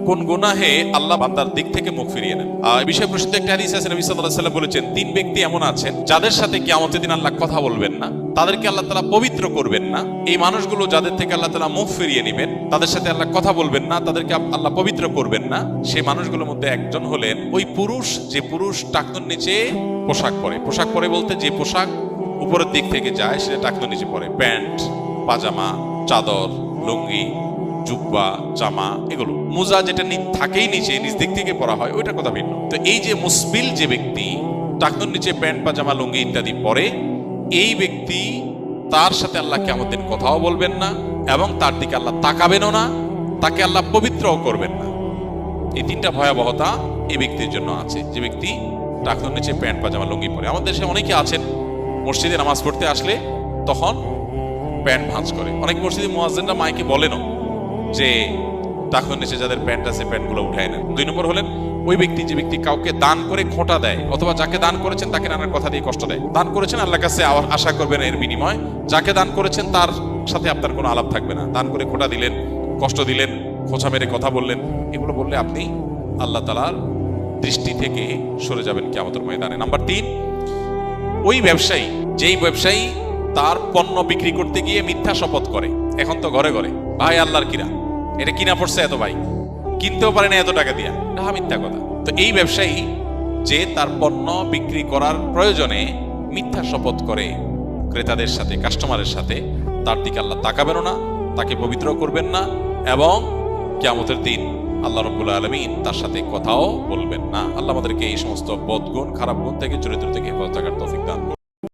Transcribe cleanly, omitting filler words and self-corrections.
কোন গুনাহে আল্লাহ বান্দার দিক থেকে মুখ ফিরিয়ে নেন। এই বিষয়ে প্রসিদ্ধ একটা হাদিস আছে, নবী সাল্লাল্লাহু আলাইহি ওয়াসাল্লাম বলেছেন, তিন ব্যক্তি এমন আছেন যাদের সাথে কিয়ামতের দিন আল্লাহ কথা বলবেন না, তাদেরকে আল্লাহ তাআলা পবিত্র করবেন না। এই মানুষগুলো যাদের থেকে আল্লাহ তাআলা মুখ ফিরিয়ে নেবেন, তাদের সাথে আল্লাহ কথা বলবেন না, তাদেরকে আল্লাহ পবিত্র করবেন না। সেই মানুষগুলোর মধ্যে একজন হলেন ওই পুরুষ, যে পুরুষ টাকনুর নিচে পোশাক পরে। পোশাক পরে বলতে যে পোশাক উপরের দিক থেকে যায় সেটা টাকনুর নিচে পরে, প্যান্ট, পাজামা, চাদর, লুঙ্গি, জুব্বা, জামা, এগুলো। মোজা যেটা থাকেই নিচে, নিচ দিক থেকে পরা হয়, ওইটা কথা ভিন্ন। তো এই যে মুসবিল যে ব্যক্তি টাকনুর নিচে প্যান্ট, পাজামা, লুঙ্গি ইত্যাদি পরে, এই ব্যক্তি তার সাথে আল্লাহ কিয়ামতের দিন কথাও বলবেন না এবং তার দিকে আল্লাহ তাকাবেনও না, তাকে আল্লাহ পবিত্রও করবেন না। এই তিনটা ভয়াবহতা এই ব্যক্তির জন্য আছে, যে ব্যক্তি টাকনুর নিচে প্যান্ট, পাজামা, লুঙ্গি পরে। আমাদের দেশে অনেকে আছেন মসজিদে নামাজ পড়তে আসলে তখন প্যান্ট ভাঁজ করে। অনেক মসজিদে মুয়াজ্জিনরা মাইকে বলেনও যে টাকনুর নিচে যাদের প্যান্ট আছে প্যান্টগুলো উঠায় নেন। 2 নম্বর হলেন ওই ব্যক্তি, যে ব্যক্তি কাউকে দান করে খোঁটা দেয়, অথবা যাকে দান করেছেন তাকে নানান কথা দিয়ে কষ্ট দেয়। দান করেছেন, আল্লাহর কাছে আশা করবেন এর বিনিময়। যাকে দান করেছেন তার সাথে আপনার কোনো আলাপ থাকবে না। দান করে খোঁটা দিলেন, কষ্ট দিলেন, খোঁচা মেরে কথা বললেন, এগুলো বললে আপনি আল্লাহ তাআলার দৃষ্টি থেকে সরে যাবেন কিয়ামতের ময়দানে। নাম্বার 3, ওই ব্যবসায়ী, যেই ব্যবসায়ী তার পণ্য বিক্রি করতে গিয়ে মিথ্যা শপথ করে। এখন তো ঘরে ঘরে ভাই আল্লাহর কিরা, এটা কিনা পড়ছে এত, ভাই কিনতেও পারে না এত টাকা দিয়া, এটা মিথ্যা কথা। তো এই ব্যবসায়ী যে তার পণ্য বিক্রি করার প্রয়োজনে মিথ্যা শপথ করে ক্রেতাদের সাথে, কাস্টমারের সাথে, তার দিকে আল্লাহ তাকাবেনও না, তাকে পবিত্র করবেন না এবং কিয়ামতের দিন আল্লাহ রাব্বুল আলামিন তার সাথে কথাও বলবেন না। আল্লাহ আমাদেরকে এই সমস্ত বদগুণ, খারাপ গুণ থেকে, চরিত্র থেকে হেফাজত থাকার তৌফিক দান করুন।